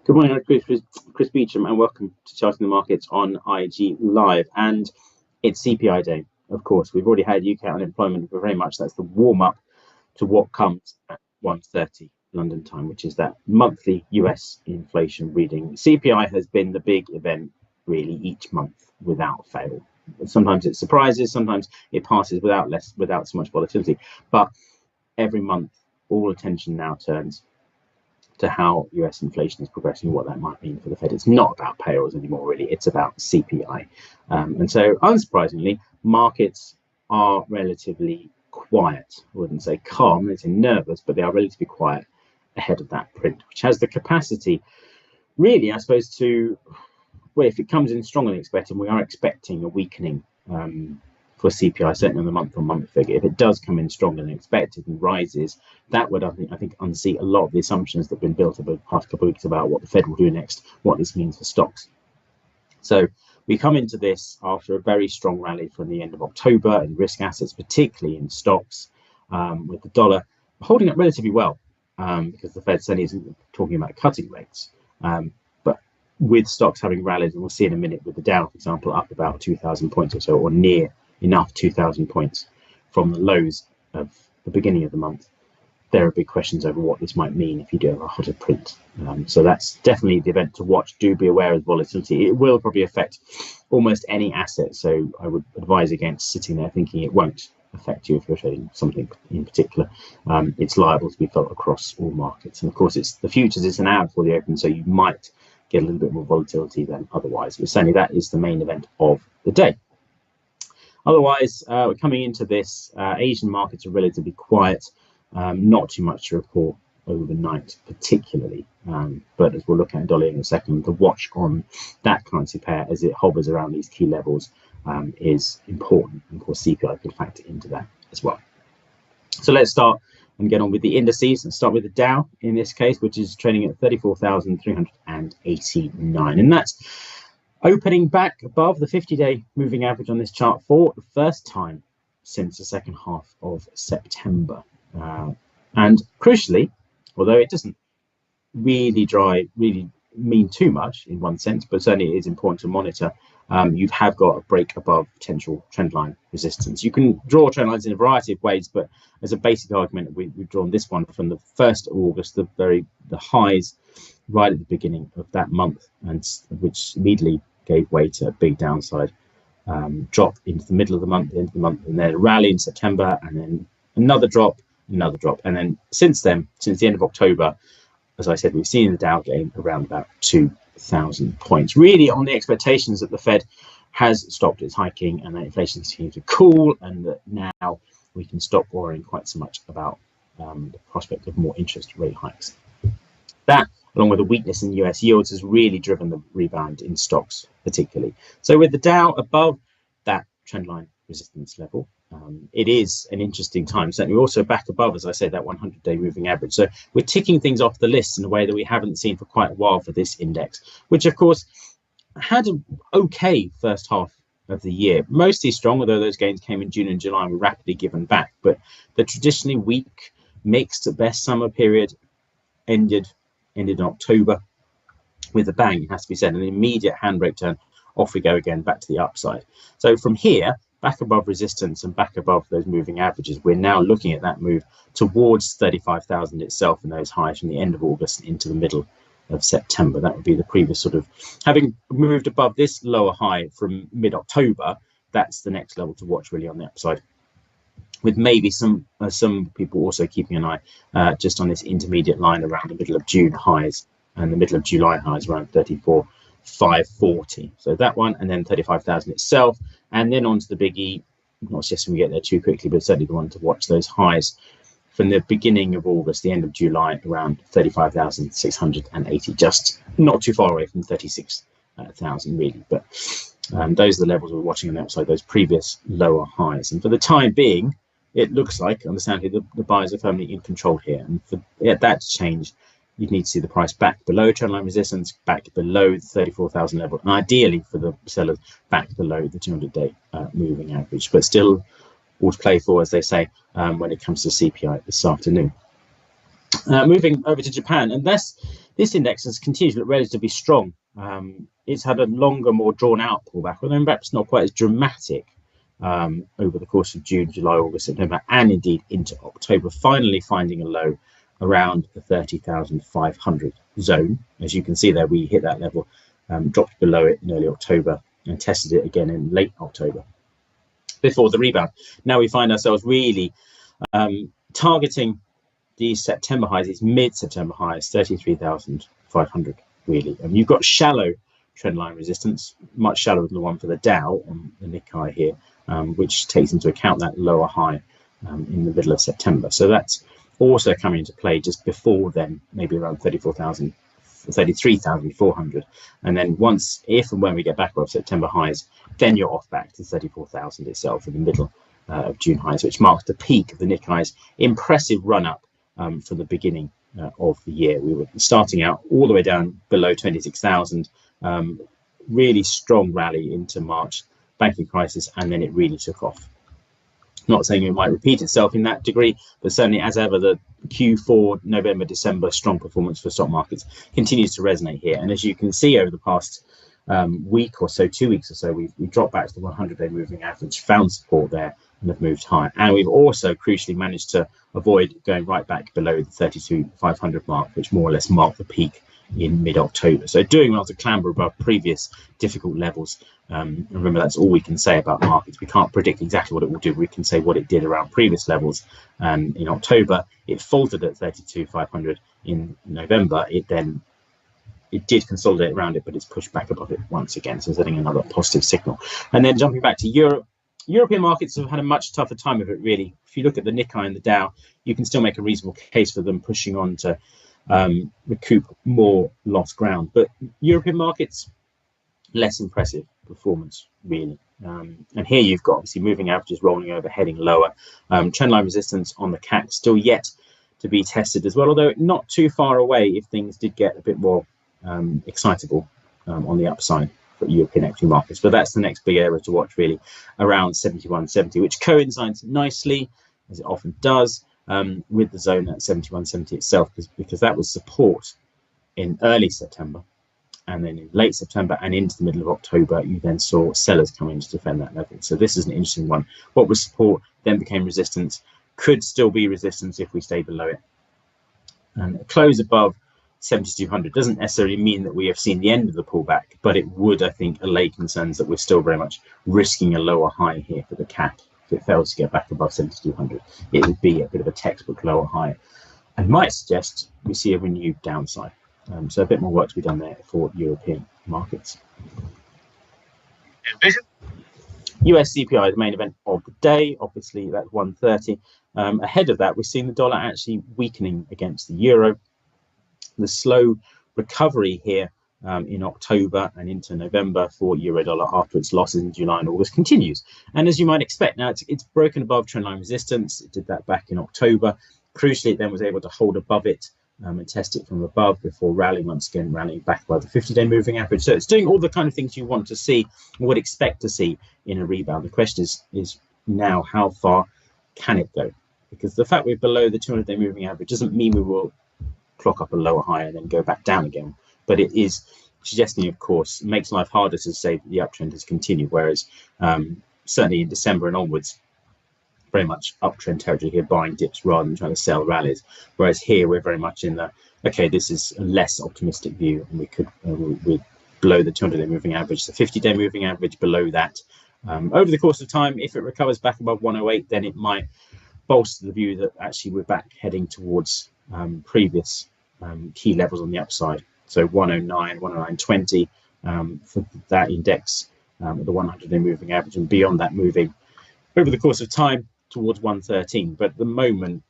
Good morning, I'm Chris Beecham, and welcome to Charting the Markets on IG Live. And it's CPI day, of course. We've already had UK unemployment, but very much that's the warm-up to what comes at 1:30 London time, which is that monthly US inflation reading. CPI has been the big event, really, each month without fail. Sometimes it surprises, sometimes it passes without so much volatility. But every month, all attention now turns to how US inflation is progressing, what that might mean for the Fed. It's not about payrolls anymore, really. It's about CPI. And so, unsurprisingly, markets are relatively quiet. I wouldn't say calm, I'd say nervous, but they are relatively quiet ahead of that print, which has the capacity, really, I suppose, to, well, if it comes in stronger than expected, we are expecting a weakening for CPI, certainly on the month-on-month figure. If it does come in stronger than expected and rises, that would, I think, unseat a lot of the assumptions that have been built over the past couple of weeks about what the Fed will do next, what this means for stocks. So we come into this after a very strong rally from the end of October in risk assets, particularly in stocks, with the dollar holding up relatively well, because the Fed certainly isn't talking about cutting rates. But with stocks having rallied, and we'll see in a minute with the Dow, for example, up about 2,000 points or so, or near enough 2,000 points from the lows of the beginning of the month, there are big questions over what this might mean if you do have a hotter print. So that's definitely the event to watch. Do be aware of volatility. It will probably affect almost any asset, so I would advise against sitting there thinking it won't affect you if you're trading something in particular. It's liable to be felt across all markets, and of course it's the futures, it's an hour before the open, so you might get a little bit more volatility than otherwise, but certainly that is the main event of the day. Otherwise, we're coming into this, Asian markets are relatively quiet, not too much to report overnight particularly, but as we'll look at dollar in a second, the watch on that currency pair as it hovers around these key levels is important, and of course CPI could factor into that as well. So let's start and get on with the indices, and start with the Dow in this case, which is trading at 34,389, and that's opening back above the 50-day moving average on this chart for the first time since the second half of September. And crucially, although it doesn't really mean too much in one sense, but certainly it is important to monitor, you have got a break above potential trendline resistance. You can draw trend lines in a variety of ways, but as a basic argument, we've drawn this one from the 1st of August, the highs right at the beginning of that month, and which immediately gave way to a big downside drop into the middle of the month, the end of the month, and then a rally in September, and then another drop, and then since then, since the end of October, as I said, we've seen the Dow gain around about 2,000 points, really on the expectations that the Fed has stopped its hiking and that inflation continues to cool, and that now we can stop worrying quite so much about the prospect of more interest rate hikes. That, along with the weakness in US yields, has really driven the rebound in stocks particularly. So with the Dow above that trendline resistance level, it is an interesting time. Certainly we're also back above, as I said, that 100-day moving average. So we're ticking things off the list in a way that we haven't seen for quite a while for this index, which of course had an okay first half of the year, mostly strong, although those gains came in June and July and were rapidly given back. But the traditionally weak, mixed at best summer period ended in October with a bang, it has to be said, an immediate handbrake turn. Off we go again, back to the upside. So from here, back above resistance and back above those moving averages. We're now looking at that move towards 35,000 itself and those highs from the end of August into the middle of September. That would be the previous sort of, having moved above this lower high from mid-October, that's the next level to watch really on the upside, with maybe some people also keeping an eye just on this intermediate line around the middle of June highs and the middle of July highs around 34,540. So that one, and then 35,000 itself, and then on to the biggie. Not suggesting we get there too quickly, but certainly the one to watch, those highs from the beginning of August, the end of July, around 35,680, just not too far away from 36,000 really. But those are the levels we're watching on the upside, those previous lower highs. And for the time being, it looks like, understandably, the buyers are firmly in control here. And for that to change, you'd need to see the price back below trendline resistance, back below the 34,000 level, and ideally for the sellers back below the 200-day moving average. But still, all to play for, as they say, when it comes to CPI this afternoon. Moving over to Japan, and this index has continued to look relatively strong. It's had a longer, more drawn-out pullback, although perhaps not quite as dramatic over the course of June, July, August, September, and indeed into October, finally finding a low around the 30,500 zone. As you can see there, we hit that level, dropped below it in early October and tested it again in late October before the rebound. Now we find ourselves really targeting these September highs, these mid-September highs, 33,500 really. And you've got shallow trendline resistance, much shallower than the one for the Dow on the Nikkei here, which takes into account that lower high in the middle of September. So that's also coming into play just before then, maybe around 33,400. And then once, if and when we get back above September highs, then you're off back to 34,000 itself in the middle of June highs, which marks the peak of the Nikkei's impressive run-up from the beginning of the year. We were starting out all the way down below 26,000, really strong rally into March, banking crisis, and then it really took off. Not saying it might repeat itself in that degree, but certainly as ever, the Q4, November, December strong performance for stock markets continues to resonate here. And as you can see over the past week or so, 2 weeks or so, we've dropped back to the 100-day moving average, found support there, and have moved higher. And we've also crucially managed to avoid going right back below the 32,500 mark, which more or less marked the peak in mid-October. So doing well to clamber above previous difficult levels. And remember, that's all we can say about markets. We can't predict exactly what it will do. We can say what it did around previous levels. In October, it faltered at 32,500. In November, it did consolidate around it, but it's pushed back above it once again. So setting another positive signal. And then jumping back to Europe, European markets have had a much tougher time of it, really. If you look at the Nikkei and the Dow, you can still make a reasonable case for them pushing on to recoup more lost ground. But European markets, less impressive performance, really. And here you've got obviously moving averages rolling over, heading lower. Trendline resistance on the CAC still yet to be tested as well, although not too far away if things did get a bit more excitable on the upside for European equity markets. But that's the next big area to watch, really, around 71.70, which coincides nicely, as it often does, with the zone at 71.70 itself, because that was support in early September. And then in late September and into the middle of October, you then saw sellers come in to defend that level. So this is an interesting one. What was support then became resistance, could still be resistance if we stay below it. And a close above 7,200 doesn't necessarily mean that we have seen the end of the pullback, but it would, I think, allay concerns that we're still very much risking a lower high here for the CAC. If it fails to get back above 7,200, it would be a bit of a textbook lower high and might suggest we see a renewed downside. So a bit more work to be done there for European markets. US CPI, the main event of the day, obviously that's 130. Ahead of that, we've seen the dollar actually weakening against the euro. The slow recovery here in October and into November for euro dollar after its losses in July and August continues. And as you might expect, now it's broken above trendline resistance. It did that back in October. Crucially, it then was able to hold above it and test it from above before rallying once again, rallying back by the 50-day moving average. So it's doing all the kind of things you want to see, would expect to see in a rebound. The question is now, how far can it go? Because the fact we're below the 200-day moving average doesn't mean we will clock up a lower high and then go back down again. But it is suggesting, of course, makes life harder to say that the uptrend has continued, whereas certainly in December and onwards, very much uptrend territory here, buying dips rather than trying to sell rallies. Whereas here we're very much in the, okay, this is a less optimistic view, and we could we're below the 200-day moving average, the 50-day moving average below that. Over the course of time, if it recovers back above 108, then it might bolster the view that actually we're back heading towards previous key levels on the upside. So 109, 109.20 for that index, the 100-day moving average, and beyond that moving over the course of time towards 113. But at the moment,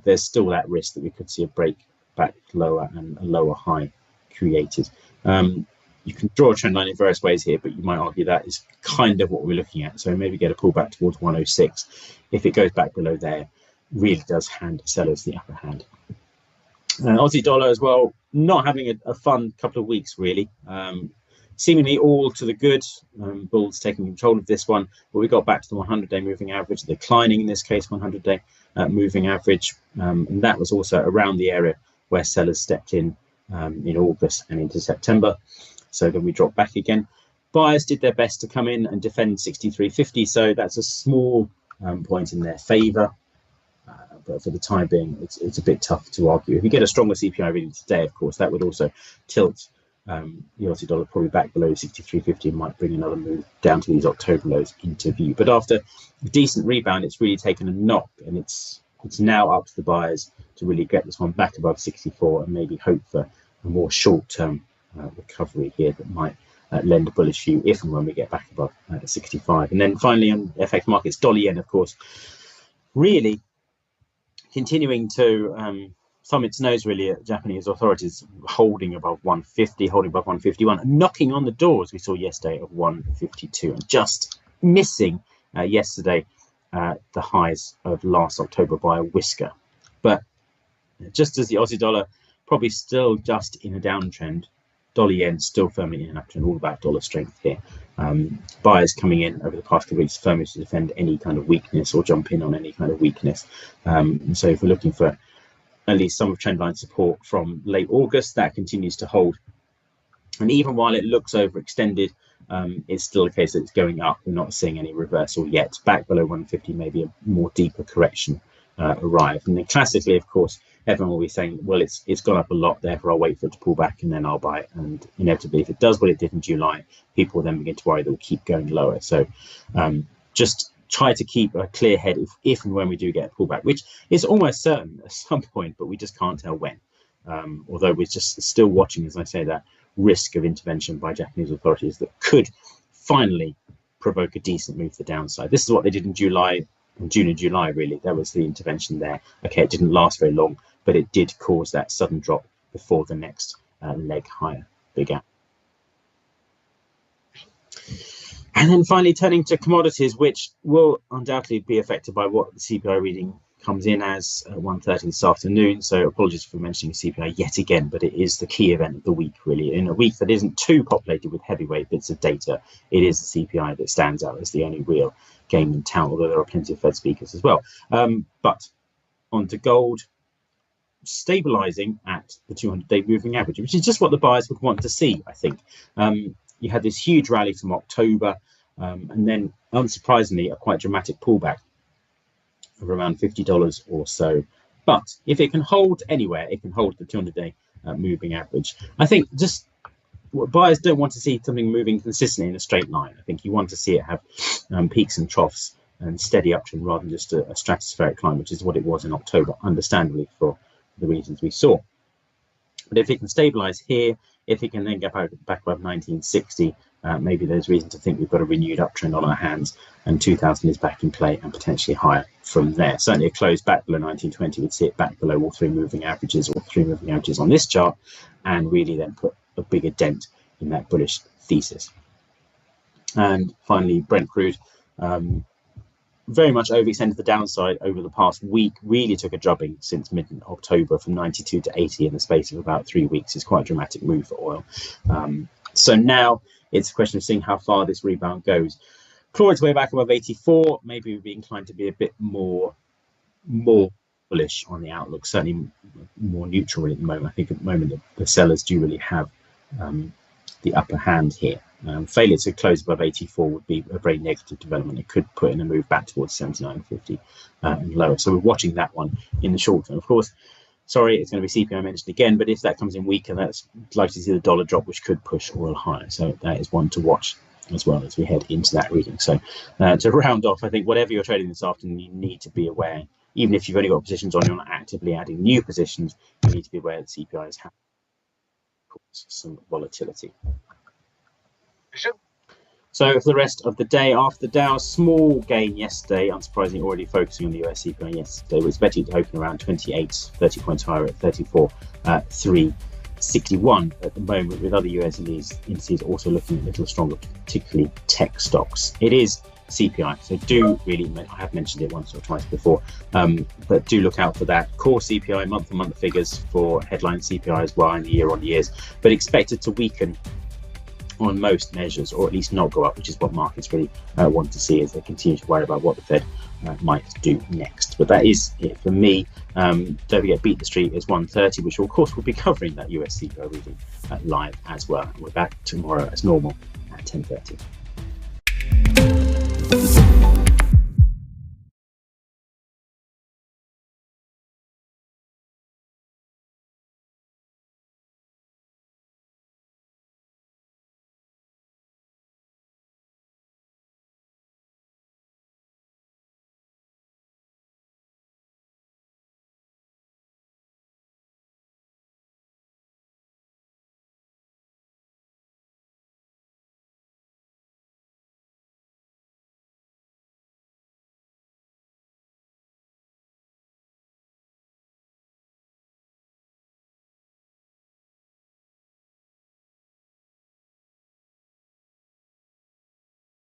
there's still that risk that we could see a break back lower and a lower high created. You can draw a trend line in various ways here, but you might argue that is kind of what we're looking at. So maybe get a pullback towards 106. If it goes back below there, really does hand sellers the upper hand. Aussie dollar as well, not having a fun couple of weeks, really. Seemingly all to the good, bulls taking control of this one, but we got back to the 100-day moving average, declining in this case 100-day moving average, and that was also around the area where sellers stepped in August and into September. So then we dropped back again. Buyers did their best to come in and defend 63.50, so that's a small point in their favour. But for the time being, it's a bit tough to argue. If you get a stronger CPI reading today, of course, that would also tilt the Aussie dollar probably back below 63.50 and might bring another move down to these October lows into view. But after a decent rebound, it's really taken a knock, and it's now up to the buyers to really get this one back above 64 and maybe hope for a more short-term recovery here that might lend a bullish view if and when we get back above 65. And then finally on FX markets, dollar yen, of course, really continuing to thumb its nose really at Japanese authorities, holding above 150, holding above 151, knocking on the doors we saw yesterday of 152, and just missing yesterday the highs of last October by a whisker. But just as the Aussie dollar probably still just in a downtrend, dollar yen still firmly in an uptrend, all about dollar strength here. Buyers coming in over the past couple of weeks firmly to defend any kind of weakness or jump in on any kind of weakness. And so if we're looking for at least some of trendline support from late August, that continues to hold. And even while it looks overextended, it's still a case that it's going up. We're not seeing any reversal yet. Back below 150, maybe a more deeper correction arrive. And then classically, of course, everyone will be saying, well, it's gone up a lot, therefore I'll wait for it to pull back and then I'll buy it. And inevitably, if it does what it did in July, people will then begin to worry that it will keep going lower. So just try to keep a clear head if and when we do get a pullback, which is almost certain at some point, but we just can't tell when. Although we're just still watching, as I say, that risk of intervention by Japanese authorities that could finally provoke a decent move to the downside. This is what they did in June and July, really. There was the intervention there. Okay, it didn't last very long, but it did cause that sudden drop before the next leg higher began. And then finally turning to commodities, which will undoubtedly be affected by what the CPI reading comes in as at 1:30 this afternoon. So apologies for mentioning CPI yet again, but it is the key event of the week, really. In a week that isn't too populated with heavyweight bits of data, it is the CPI that stands out as the only real game in town, although there are plenty of Fed speakers as well. But on to gold, stabilizing at the 200-day moving average, which is just what the buyers would want to see, I think. You had this huge rally from October, and then, unsurprisingly, a quite dramatic pullback of around $50 or so. But if it can hold anywhere, it can hold the 200-day moving average. I think just what buyers don't want to see something moving consistently in a straight line. I think you want to see it have peaks and troughs and steady uptrend rather than just a stratospheric climb, which is what it was in October, understandably for the reasons we saw. But if it can stabilize here, if it can then get back above 1960, maybe there's reason to think we've got a renewed uptrend on our hands, and 2000 is back in play and potentially higher from there. Certainly a close back below 1920 would see it back below all three moving averages on this chart, and really then put a bigger dent in that bullish thesis. And finally, Brent crude, very much overextended the downside over the past week, really took a drubbing since mid-October from 92 to 80 in the space of about 3 weeks. It's quite a dramatic move for oil. So now it's a question of seeing how far this rebound goes. Chloride's way back above 84, maybe we'd be inclined to be a bit more bullish on the outlook, certainly more neutral at the moment. I think at the moment the sellers do really have the upper hand here. Failure to close above 84 would be a very negative development. It could put in a move back towards 79.50 and lower. So we're watching that one in the short term. Of course, sorry, it's going to be CPI mentioned again, but if that comes in weaker, that's likely to see the dollar drop, which could push oil higher. So that is one to watch as well as we head into that reading. So to round off, I think whatever you're trading this afternoon, you need to be aware, even if you've only got positions on, you're not actively adding new positions, you need to be aware that CPI is having some volatility. So for the rest of the day, after the Dow, small gain yesterday, unsurprisingly already focusing on the US CPI yesterday. We're expecting to open around 28, 30 points higher at 34,361 at the moment, with other US indices also looking a little stronger, particularly tech stocks. It is CPI, so do really, I have mentioned it once or twice before, but do look out for that. Core CPI, month-on-month figures for headline CPI as well in the year-on-years, but expected to weaken on most measures, or at least not go up, which is what markets really want to see as they continue to worry about what the Fed might do next. But that is it for me. Don't forget, Beat the Street is 1:30, which of course will be covering that US CPI reading live as well. And we're back tomorrow as normal at 10:30.